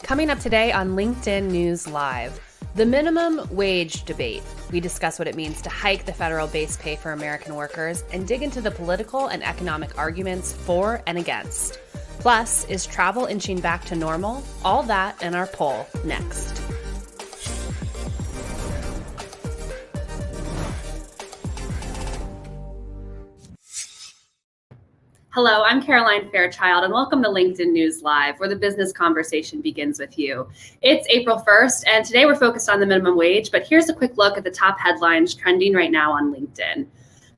Coming up today on LinkedIn News Live, the minimum wage debate. We discuss what it means to hike the federal base pay for American workers and dig into the political and economic arguments for and against. Plus, is travel inching back to normal? All that in our poll next. Hello, I'm Caroline Fairchild, and welcome to LinkedIn News Live, where the business conversation begins with you. It's April 1st, and today we're focused on the minimum wage, but here's a quick look at the top headlines trending right now on LinkedIn.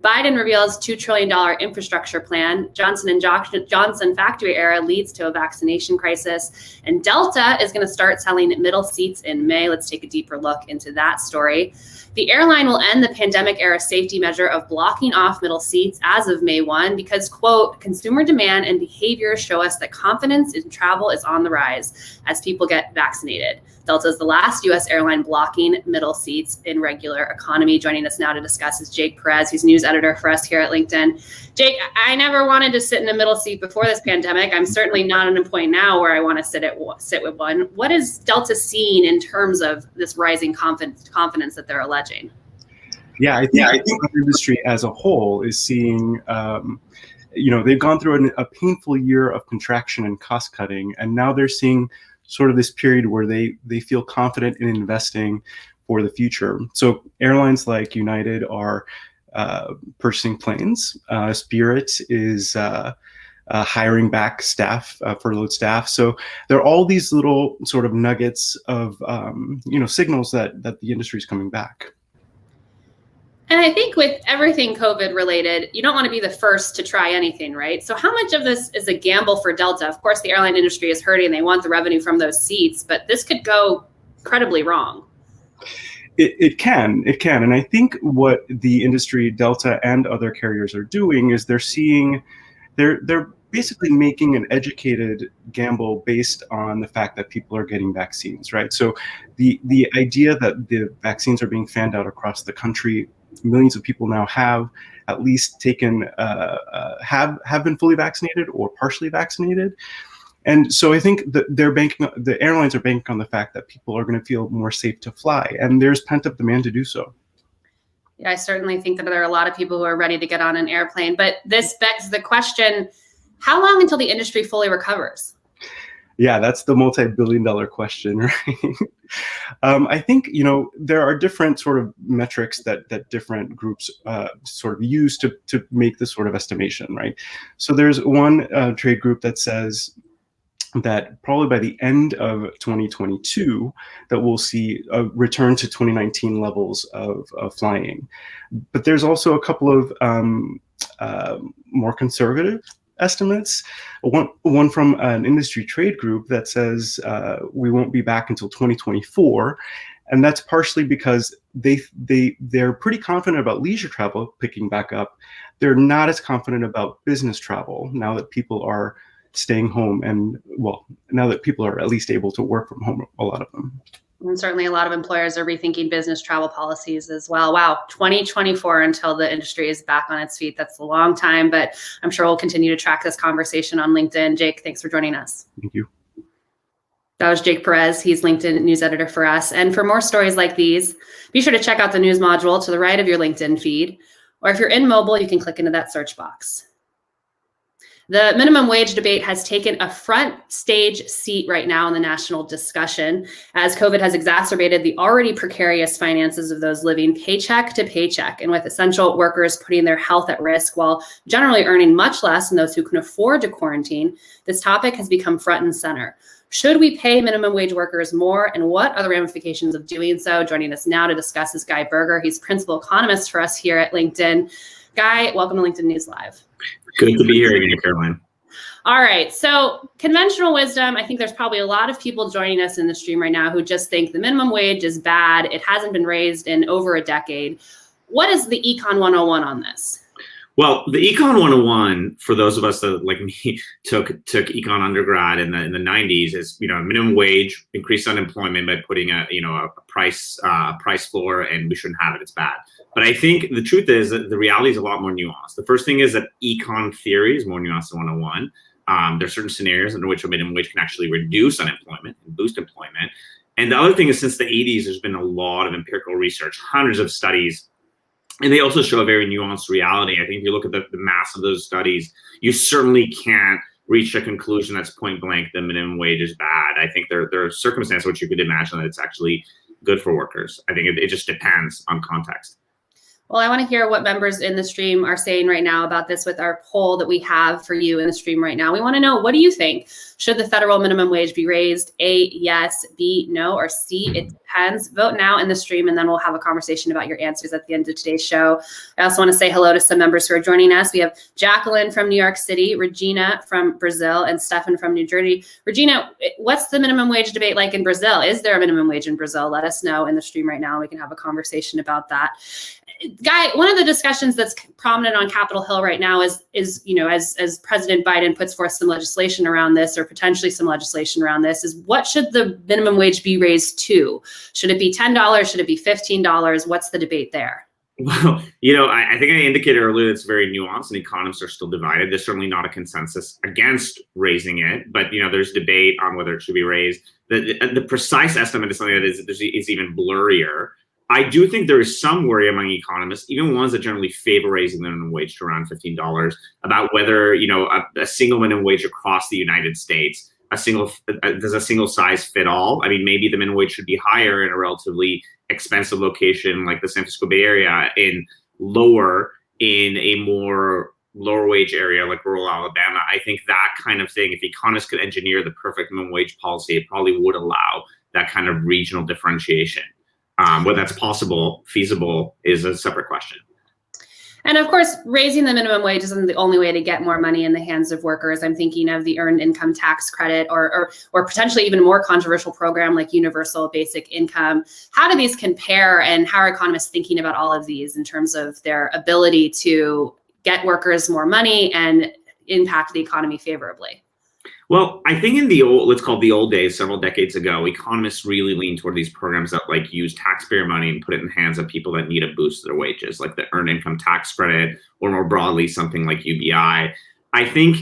Biden reveals $2 trillion infrastructure plan. Johnson & Johnson factory era leads to a vaccination crisis. And Delta is going to start selling middle seats in May. Let's take a deeper look into that story. The airline will end the pandemic era safety measure of blocking off middle seats as of May 1 because, quote, consumer demand and behavior show us that confidence in travel is on the rise as people get vaccinated. Delta is the last U.S. airline blocking middle seats in regular economy. Joining us now to discuss is Jake Perez. He's news editor for us here at LinkedIn. Jake, I never wanted to sit in a middle seat before this pandemic. I'm certainly not at a point now where I want to sit with one. What is Delta seeing in terms of this rising confidence that they're alleging? I think the industry as a whole is seeing, they've gone through a painful year of contraction and cost cutting, and now they're seeing sort of this period where they feel confident in investing for the future. So airlines like United are purchasing planes. Spirit is hiring back staff, furloughed staff. So there are all these little sort of nuggets of signals that the industry is coming back. And I think with everything COVID related, you don't want to be the first to try anything, right? So how much of this is a gamble for Delta? Of course, the airline industry is hurting. They want the revenue from those seats, but this could go incredibly wrong. It can. And I think what the industry, Delta and other carriers are doing is they're basically making an educated gamble based on the fact that people are getting vaccines, right? So the idea that the vaccines are being fanned out across the country, millions of people now have at least taken, have been fully vaccinated or partially vaccinated. And so I think that the airlines are banking on the fact that people are going to feel more safe to fly, and there's pent-up demand to do so. Yeah, I certainly think that there are a lot of people who are ready to get on an airplane, but this begs the question, how long until the industry fully recovers? Yeah, that's the multi-billion-dollar question, right? I think, there are different sort of metrics that different groups sort of use to make this sort of estimation, right? So there's one trade group that says that probably by the end of 2022, that we'll see a return to 2019 levels of flying. But there's also a couple of more conservative estimates. One from an industry trade group that says we won't be back until 2024. And that's partially because they're pretty confident about leisure travel picking back up. They're not as confident about business travel now that people are staying home now that people are at least able to work from home, a lot of them. And certainly a lot of employers are rethinking business travel policies as well. Wow, 2024 until the industry is back on its feet. That's a long time, but I'm sure we'll continue to track this conversation on LinkedIn. Jake, thanks for joining us. Thank you. That was Jake Perez. He's LinkedIn news editor for us. And for more stories like these, be sure to check out the news module to the right of your LinkedIn feed. Or if you're in mobile, you can click into that search box. The minimum wage debate has taken a front stage seat right now in the national discussion as COVID has exacerbated the already precarious finances of those living paycheck to paycheck, and with essential workers putting their health at risk while generally earning much less than those who can afford to quarantine. This topic has become front and center. Should we pay minimum wage workers more, and what are the ramifications of doing so? Joining us now to discuss is Guy Berger. He's principal economist for us here at LinkedIn. Guy, welcome to LinkedIn News Live. Good to be here again, Caroline. All right. So conventional wisdom, I think there's probably a lot of people joining us in the stream right now who just think the minimum wage is bad. It hasn't been raised in over a decade. What is the Econ 101 on this? Well, the Econ 101, for those of us that, like me, took Econ undergrad in the 90s, is minimum wage, increased unemployment by putting a price floor, and we shouldn't have it. It's bad. But I think the truth is that the reality is a lot more nuanced. The first thing is that econ theory is more nuanced than 101. There are certain scenarios under which a minimum wage can actually reduce unemployment and boost employment. And the other thing is, since the 80s, there's been a lot of empirical research, hundreds of studies, and they also show a very nuanced reality. I think if you look at the mass of those studies, you certainly can't reach a conclusion that's point blank the minimum wage is bad. I think there are circumstances which you could imagine that it's actually good for workers. I think it just depends on context. Well, I want to hear what members in the stream are saying right now about this with our poll that we have for you in the stream right now. We want to know, what do you think? Should the federal minimum wage be raised? A, yes, B, no, or C, it depends. Vote now in the stream, and then we'll have a conversation about your answers at the end of today's show. I also want to say hello to some members who are joining us. We have Jacqueline from New York City, Regina from Brazil, and Stefan from New Jersey. Regina, what's the minimum wage debate like in Brazil? Is there a minimum wage in Brazil? Let us know in the stream right now. We can have a conversation about that. Guy, one of the discussions that's prominent on Capitol Hill right now is as President Biden puts forth some legislation around this, or potentially some legislation around this, is what should the minimum wage be raised to? Should it be $10? Should it be $15? What's the debate there? Well, I think I indicated earlier it's very nuanced, and economists are still divided. There's certainly not a consensus against raising it, but there's debate on whether it should be raised. The precise estimate is something that is even blurrier. I do think there is some worry among economists, even ones that generally favor raising the minimum wage to around $15, about whether a single minimum wage across the United States, does a single size fit all? I mean, maybe the minimum wage should be higher in a relatively expensive location like the San Francisco Bay Area, in a more lower wage area like rural Alabama. I think that kind of thing, if economists could engineer the perfect minimum wage policy, it probably would allow that kind of regional differentiation. Whether that's possible, feasible, is a separate question. And of course, raising the minimum wage isn't the only way to get more money in the hands of workers. I'm thinking of the earned income tax credit, or potentially even more controversial program like universal basic income. How do these compare, and how are economists thinking about all of these in terms of their ability to get workers more money and impact the economy favorably? Well, I think in the old days, several decades ago, economists really leaned toward these programs that use taxpayer money and put it in the hands of people that need a boost to their wages, like the earned income tax credit, or more broadly, something like UBI. I think,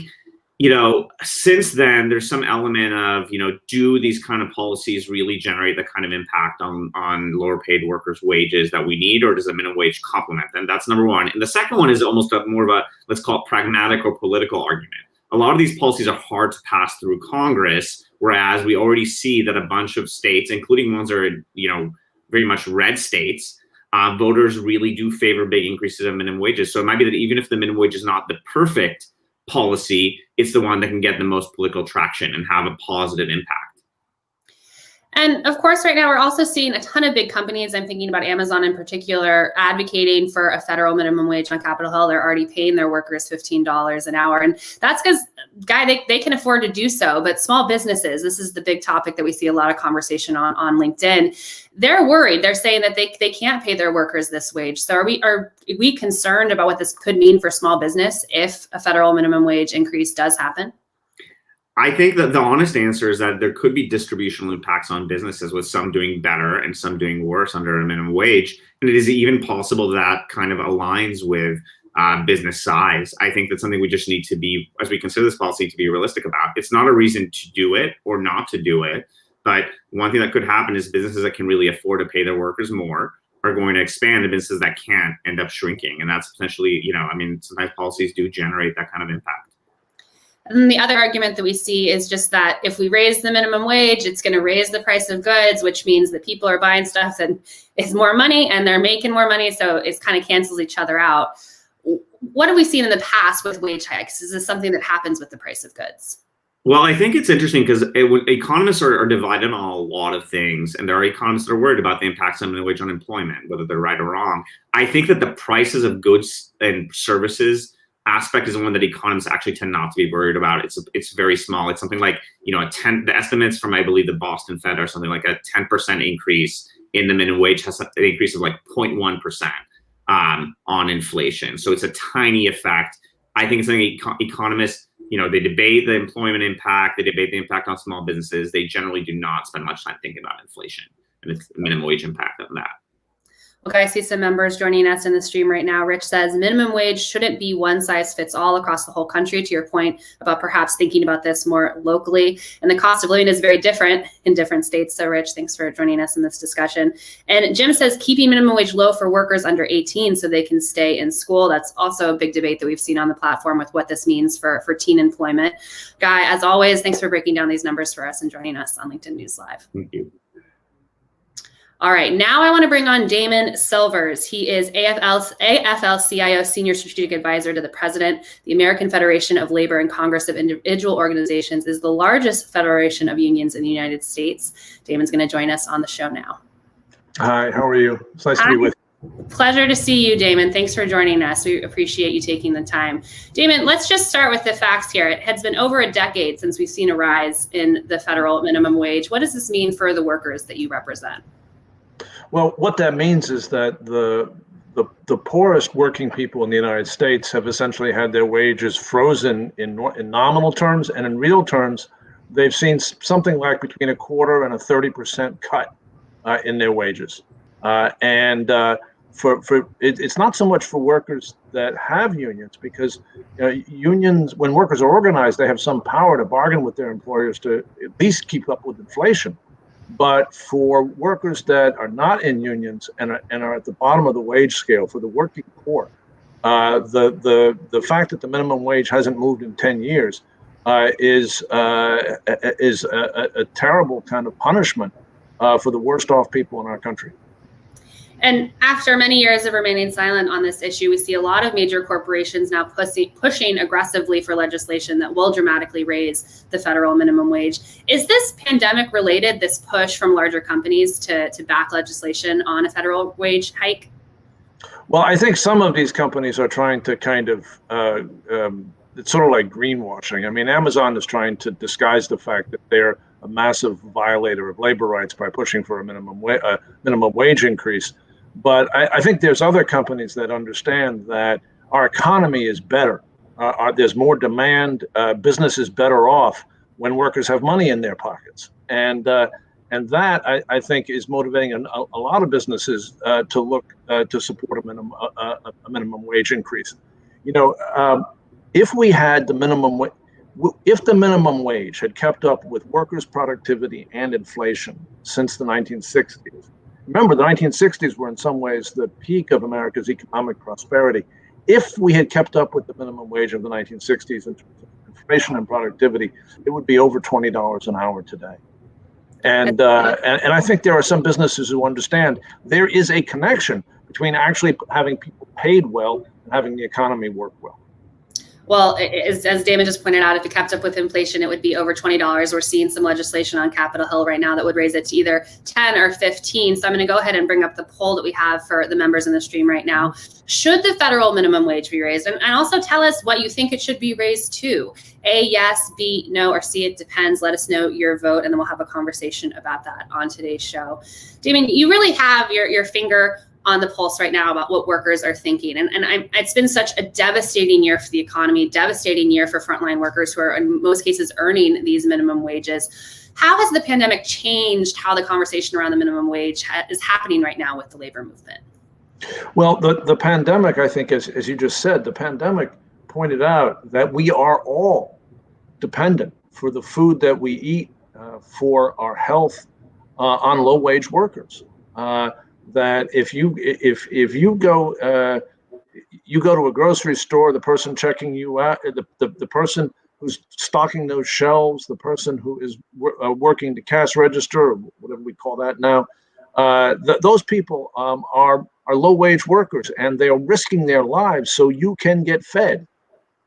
since then, there's some element of, do these kind of policies really generate the kind of impact on lower paid workers' wages that we need, or does the minimum wage complement them? That's number one. And the second one is almost more of a, let's call it pragmatic or political argument. A lot of these policies are hard to pass through Congress, whereas we already see that a bunch of states, including ones that are, very much red states, voters really do favor big increases of minimum wages. So it might be that even if the minimum wage is not the perfect policy, it's the one that can get the most political traction and have a positive impact. And of course, right now, we're also seeing a ton of big companies, I'm thinking about Amazon in particular, advocating for a federal minimum wage on Capitol Hill. They're already paying their workers $15 an hour. And that's because, they can afford to do so. But small businesses, this is the big topic that we see a lot of conversation on LinkedIn. They're worried. They're saying that they can't pay their workers this wage. So are we concerned about what this could mean for small business if a federal minimum wage increase does happen? I think that the honest answer is that there could be distributional impacts on businesses, with some doing better and some doing worse under a minimum wage. And it is even possible that kind of aligns with business size. I think that's something we just need to be, as we consider this policy, to be realistic about. It's not a reason to do it or not to do it. But one thing that could happen is businesses that can really afford to pay their workers more are going to expand, and businesses that can't end up shrinking. And that's potentially, sometimes policies do generate that kind of impact. And then the other argument that we see is just that if we raise the minimum wage, it's going to raise the price of goods, which means that people are buying stuff that is more money and they're making more money. So it kind of cancels each other out. What have we seen in the past with wage hikes? Is this something that happens with the price of goods? Well, I think it's interesting because economists are divided on a lot of things, and there are economists that are worried about the impacts on minimum wage on employment, whether they're right or wrong. I think that the prices of goods and services aspect is the one that economists actually tend not to be worried about. It's very small. It's something like, the estimates from, I believe, the Boston Fed are something like a 10% increase in the minimum wage has an increase of like 0.1% on inflation. So it's a tiny effect. I think it's something economists, they debate the employment impact, they debate the impact on small businesses. They generally do not spend much time thinking about inflation and its minimum wage impact on that. Okay, I see some members joining us in the stream right now. Rich says minimum wage shouldn't be one size fits all across the whole country, to your point about perhaps thinking about this more locally. And the cost of living is very different in different states. So Rich, thanks for joining us in this discussion. And Jim says keeping minimum wage low for workers under 18 so they can stay in school. That's also a big debate that we've seen on the platform with what this means for teen employment. Guy, as always, thanks for breaking down these numbers for us and joining us on LinkedIn News Live. Thank you. All right, now I want to bring on Damon Silvers. He is AFL-CIO Senior Strategic Advisor to the President. The American Federation of Labor and Congress of Individual Organizations is the largest federation of unions in the United States. Damon's going to join us on the show now. Hi, how are you? It's nice to be with you. Pleasure to see you, Damon. Thanks for joining us. We appreciate you taking the time. Damon, let's just start with the facts here. It has been over a decade since we've seen a rise in the federal minimum wage. What does this mean for the workers that you represent? Well, what that means is that the poorest working people in the United States have essentially had their wages frozen in nominal terms, and in real terms, they've seen something like between a quarter and a 30% cut in their wages. It's not so much for workers that have unions, because unions, when workers are organized, they have some power to bargain with their employers to at least keep up with inflation. But for workers that are not in unions and are at the bottom of the wage scale, for the working poor, the fact that the minimum wage hasn't moved in 10 years is a terrible kind of punishment for the worst off people in our country. And after many years of remaining silent on this issue, we see a lot of major corporations now pushing aggressively for legislation that will dramatically raise the federal minimum wage. Is this pandemic related, this push from larger companies to back legislation on a federal wage hike? Well, I think some of these companies are trying to kind of, it's sort of like greenwashing. I mean, Amazon is trying to disguise the fact that they're a massive violator of labor rights by pushing for a minimum wage increase. But I think there's other companies that understand that our economy is better. There's more demand. Business is better off when workers have money in their pockets. And that, I think, is motivating a lot of businesses to look to support a minimum wage increase. If we had the if the minimum wage had kept up with workers' productivity and inflation since the 1960s, remember the 1960s were in some ways the peak of America's economic prosperity. If we had kept up with the minimum wage of the 1960s in terms of inflation and productivity, it would be over $20 an hour today. And I think there are some businesses who understand there is a connection between actually having people paid well and having the economy work well. Well, as Damon just pointed out, if it kept up with inflation, it would be over $20. We're seeing some legislation on Capitol Hill right now that would raise it to either 10 or 15. So I'm going to go ahead and bring up the poll that we have for the members in the stream right now. Should the federal minimum wage be raised? And also tell us what you think it should be raised to. A, yes, B, no, or C, it depends. Let us know your vote, and then we'll have a conversation about that on today's show. Damon, you really have your finger on the pulse right now about what workers are thinking. And it's been such a devastating year for the economy, devastating year for frontline workers who are in most cases earning these minimum wages. How has the pandemic changed how the conversation around the minimum wage is happening right now with the labor movement? Well, the pandemic, I think, as you just said, the pandemic pointed out that we are all dependent for the food that we eat, for our health, on low-wage workers. That if you go to a grocery store, the person checking you out, the person who's stocking those shelves, the person who is working the cash register, or whatever we call that now, those people are low-wage workers, and they are risking their lives so you can get fed.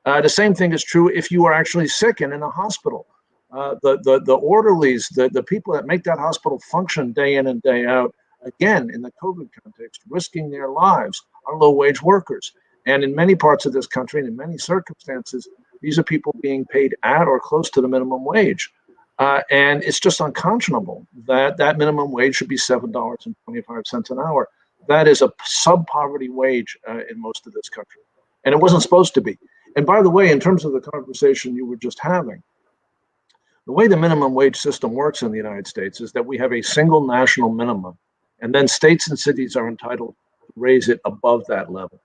The same thing is true if you are actually sick and in a hospital. The orderlies, the people that make that hospital function day in and day out, again, in the COVID context, risking their lives, are low-wage workers. And in many parts of this country and in many circumstances, these are people being paid at or close to the minimum wage. And it's just unconscionable that that minimum wage should be $7.25 an hour. That is a sub-poverty wage in most of this country. And it wasn't supposed to be. And by the way, in terms of the conversation you were just having, the way the minimum wage system works in the United States is that we have a single national minimum. And then states and cities are entitled raise it above that level.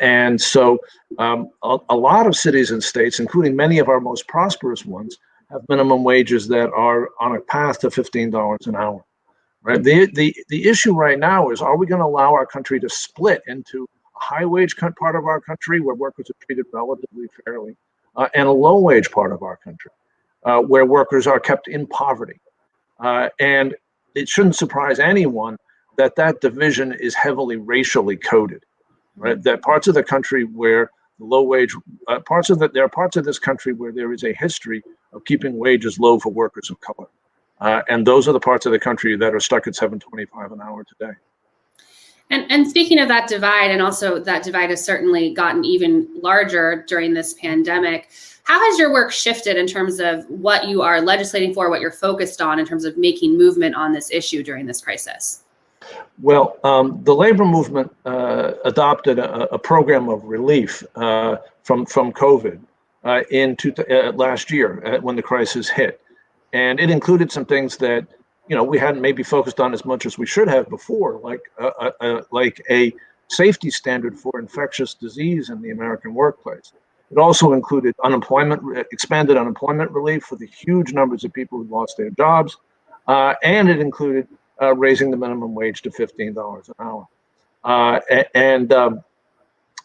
And so a lot of cities and states, including many of our most prosperous ones, have minimum wages that are on a path to $15 an hour. Right. The issue right now is, are we going to allow our country to split into a high wage part of our country where workers are treated relatively fairly, and a low wage part of our country where workers are kept in poverty? And it shouldn't surprise anyone that that division is heavily racially coded. Right. That parts of the country where the low wage there are parts of this country where there is a history of keeping wages low for workers of color. And those are the parts of the country that are stuck at $7.25 an hour today. And speaking of that divide, and also that divide has certainly gotten even larger during this pandemic, how has your work shifted in terms of what you are legislating for, what you're focused on in terms of making movement on this issue during this crisis? Well, the labor movement adopted a program of relief from COVID last year when the crisis hit. And it included some things that, we hadn't maybe focused on as much as we should have before, like a safety standard for infectious disease in the American workplace. It also included expanded unemployment relief for the huge numbers of people who lost their jobs. And it included raising the minimum wage to $15 an hour.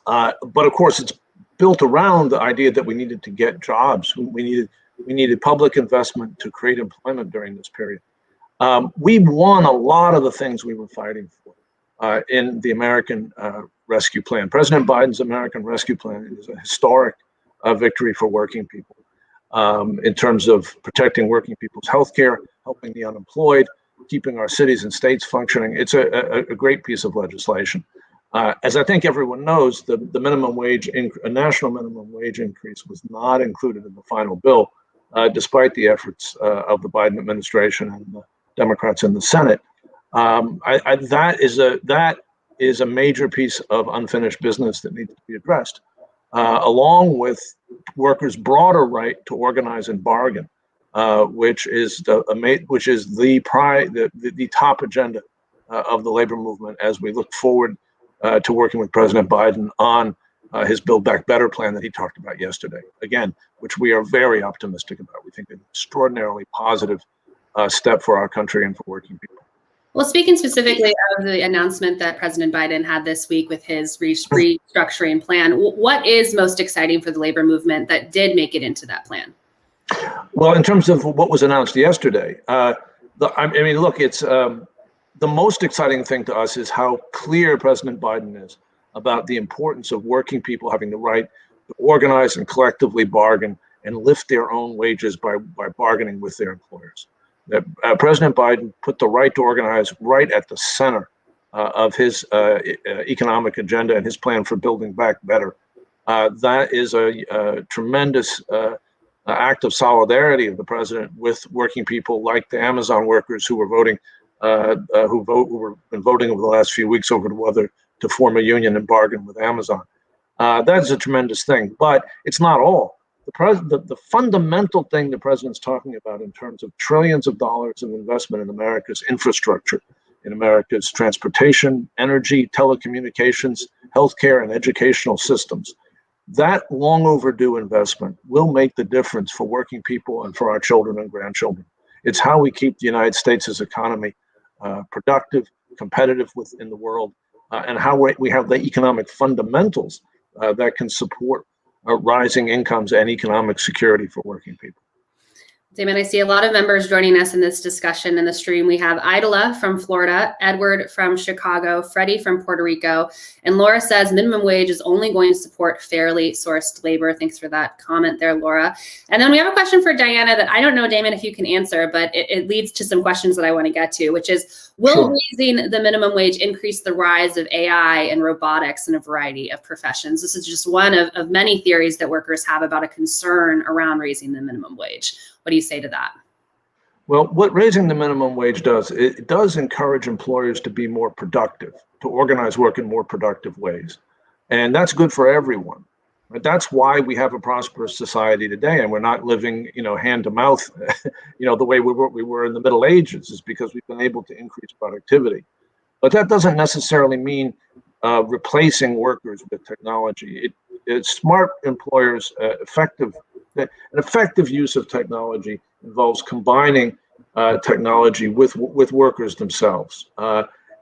But of course, it's built around the idea that we needed to get jobs. We needed public investment to create employment during this period. We won a lot of the things we were fighting for in the American Rescue Plan. President Biden's American Rescue Plan is a historic victory for working people in terms of protecting working people's health care, helping the unemployed, keeping our cities and states functioning. It's a great piece of legislation. As I think everyone knows, the minimum wage, a national minimum wage increase was not included in the final bill, despite the efforts of the Biden administration and the Democrats in the Senate. That is a major piece of unfinished business that needs to be addressed, along with workers' broader right to organize and bargain, which is the top agenda of the labor movement as we look forward to working with President Biden on his Build Back Better plan that he talked about yesterday, again, which we are very optimistic about. We think an extraordinarily positive step for our country and for working people. Well, speaking specifically of the announcement that President Biden had this week with his restructuring plan, what is most exciting for the labor movement that did make it into that plan? Well, in terms of what was announced yesterday, it's the most exciting thing to us is how clear President Biden is about the importance of working people having the right to organize and collectively bargain and lift their own wages by bargaining with their employers. That President Biden put the right to organize right at the center of his economic agenda and his plan for building back better. That is a tremendous act of solidarity of the president with working people like the Amazon workers who were voting, who been voting over the last few weeks over whether to form a union and bargain with Amazon. That is a tremendous thing, but it's not all. The fundamental thing the president's talking about in terms of trillions of dollars of investment in America's infrastructure, in America's transportation, energy, telecommunications, healthcare, and educational systems, that long overdue investment will make the difference for working people and for our children and grandchildren. It's how we keep the United States' economy productive, competitive within the world, and how we have the economic fundamentals that can support rising incomes and economic security for working people. Damon, I see a lot of members joining us in this discussion in the stream. We have Idala from Florida, Edward from Chicago, Freddie from Puerto Rico, and Laura says minimum wage is only going to support fairly sourced labor. Thanks for that comment there, Laura. And then we have a question for Diana that I don't know, Damon, if you can answer, but it leads to some questions that I want to get to, which is, will raising the minimum wage increase the rise of AI and robotics in a variety of professions? This is just one of many theories that workers have about a concern around raising the minimum wage. What do you say to that? Well, what raising the minimum wage does, it does encourage employers to be more productive, to organize work in more productive ways. And that's good for everyone. But that's why we have a prosperous society today, and we're not living, hand to mouth, the way we were in the Middle Ages, is because we've been able to increase productivity. But that doesn't necessarily mean replacing workers with technology. Smart employers, an effective use of technology involves combining technology with workers themselves,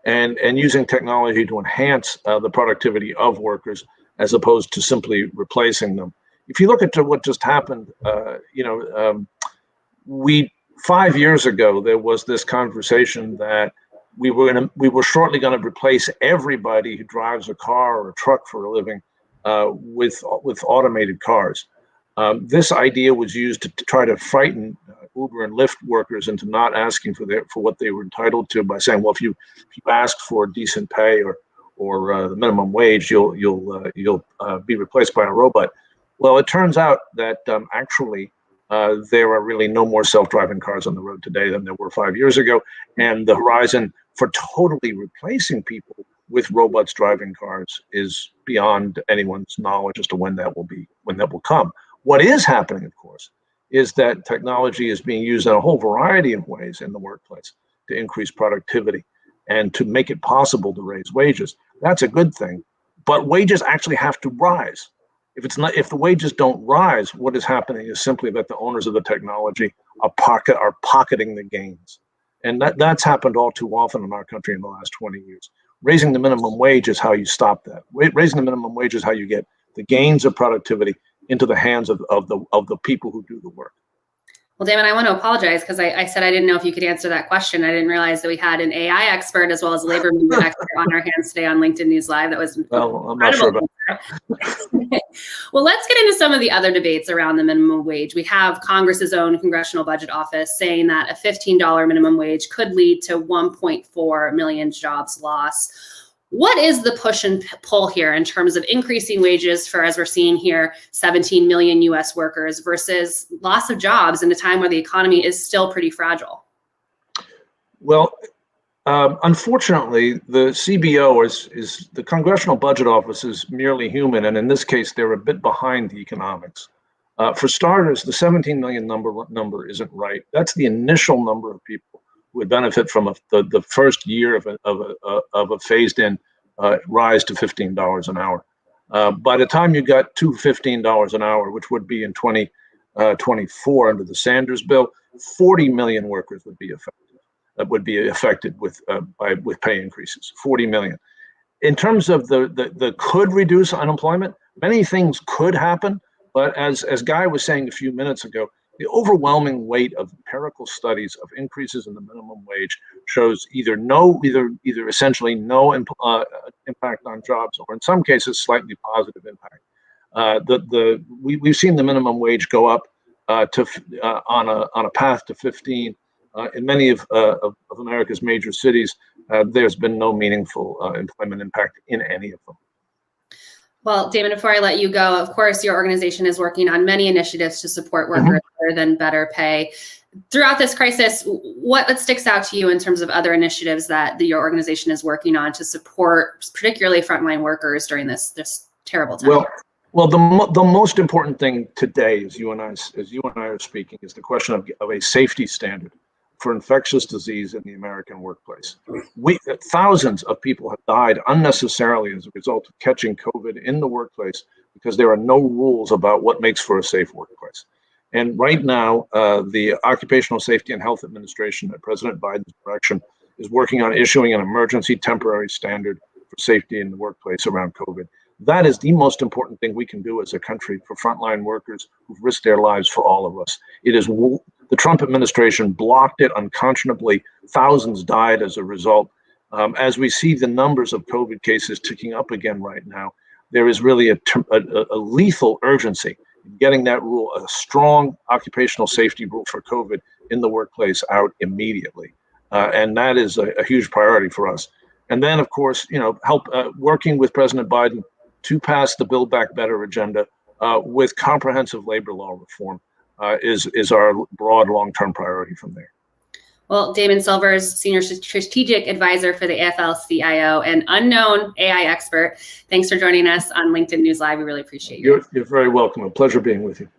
and using technology to enhance the productivity of workers as opposed to simply replacing them. If you look at what just happened, 5 years ago there was this conversation that we were shortly going to replace everybody who drives a car or a truck for a living with automated cars. This idea was used to try to frighten Uber and Lyft workers into not asking for what they were entitled to by saying, well, if you ask for decent pay or the minimum wage, you'll be replaced by a robot. Well, it turns out that actually there are really no more self-driving cars on the road today than there were 5 years ago, and the horizon for totally replacing people with robots driving cars is beyond anyone's knowledge as to when that will come. What is happening, of course, is that technology is being used in a whole variety of ways in the workplace to increase productivity and to make it possible to raise wages. That's a good thing, but wages actually have to rise. If the wages don't rise, what is happening is simply that the owners of the technology are pocketing the gains. And that's happened all too often in our country in the last 20 years. Raising the minimum wage is how you stop that. Raising the minimum wage is how you get the gains of productivity into the hands of the people who do the work. Well, Damon, I want to apologize because I said I didn't know if you could answer that question. I didn't realize that we had an AI expert as well as a labor movement expert on our hands today on LinkedIn News Live. That was well, I'm not sure about that. Well, let's get into some of the other debates around the minimum wage. We have Congress's own Congressional Budget Office saying that a $15 minimum wage could lead to 1.4 million jobs lost. What is the push and pull here in terms of increasing wages for, as we're seeing here, 17 million US workers versus loss of jobs in a time where the economy is still pretty fragile? Well, unfortunately, the CBO is the Congressional Budget Office is merely human, and in this case, they're a bit behind the economics. For starters, the 17 million number isn't right. That's the initial number of people who would benefit from the first year of a phased-in rise to $15 an hour. By the time you got to $15 an hour, which would be in 2024 under the Sanders bill, 40 million workers would be affected with pay increases. 40 million. In terms of the could reduce unemployment, many things could happen, but as Guy was saying a few minutes ago, the overwhelming weight of empirical studies of increases in the minimum wage shows either essentially no impact on jobs, or in some cases slightly positive impact. We've seen the minimum wage go up on a path to 15 in many of America's major cities. There's been no meaningful employment impact in any of them. Well, Damon, before I let you go, of course, your organization is working on many initiatives to support workers other than better pay. Throughout this crisis, what sticks out to you in terms of other initiatives that your organization is working on to support particularly frontline workers during this terrible time? Well, the most important thing today, as you and I are speaking, is the question of a safety standard for infectious disease in the American workplace. Thousands of people have died unnecessarily as a result of catching COVID in the workplace because there are no rules about what makes for a safe workplace. And right now, the Occupational Safety and Health Administration at President Biden's direction is working on issuing an emergency temporary standard for safety in the workplace around COVID. That is the most important thing we can do as a country for frontline workers who've risked their lives for all of us. The Trump administration blocked it unconscionably. Thousands died as a result. As we see the numbers of COVID cases ticking up again right now, there is really a lethal urgency in getting that rule, a strong occupational safety rule for COVID in the workplace, out immediately. And that is a huge priority for us. And then, of course, working with President Biden to pass the Build Back Better agenda with comprehensive labor law reform is our broad long-term priority from there. Well, Damon Silvers, Senior Strategic Advisor for the AFL-CIO and unknown AI expert, thanks for joining us on LinkedIn News Live. We really appreciate you. You're very welcome. A pleasure being with you.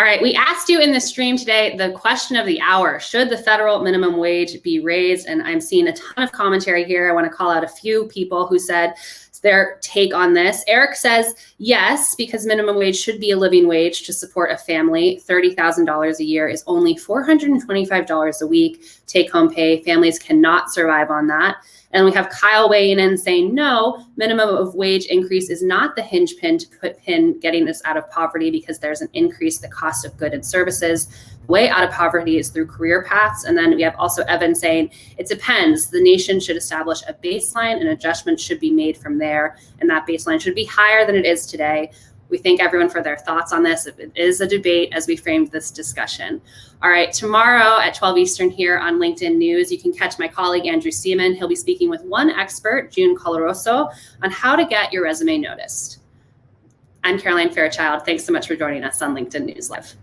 All right, we asked you in the stream today the question of the hour: should the federal minimum wage be raised? And I'm seeing a ton of commentary here. I want to call out a few people who said their take on this. Eric says yes, because minimum wage should be a living wage to support a family. $30,000 a year is only $425 a week take-home pay. Families cannot survive on that. And we have Kyle weighing in saying, no, minimum of wage increase is not the hinge pin to put pin getting us out of poverty, because there's an increase in the cost of goods and services. The way out of poverty is through career paths. And then we have also Evan saying, it depends. The nation should establish a baseline and adjustments should be made from there. And that baseline should be higher than it is today. We thank everyone for their thoughts on this. It is a debate as we framed this discussion. All right, tomorrow at 12 Eastern here on LinkedIn News, you can catch my colleague Andrew Seaman. He'll be speaking with one expert, June Coloroso, on how to get your resume noticed. I'm Caroline Fairchild. Thanks so much for joining us on LinkedIn News Live.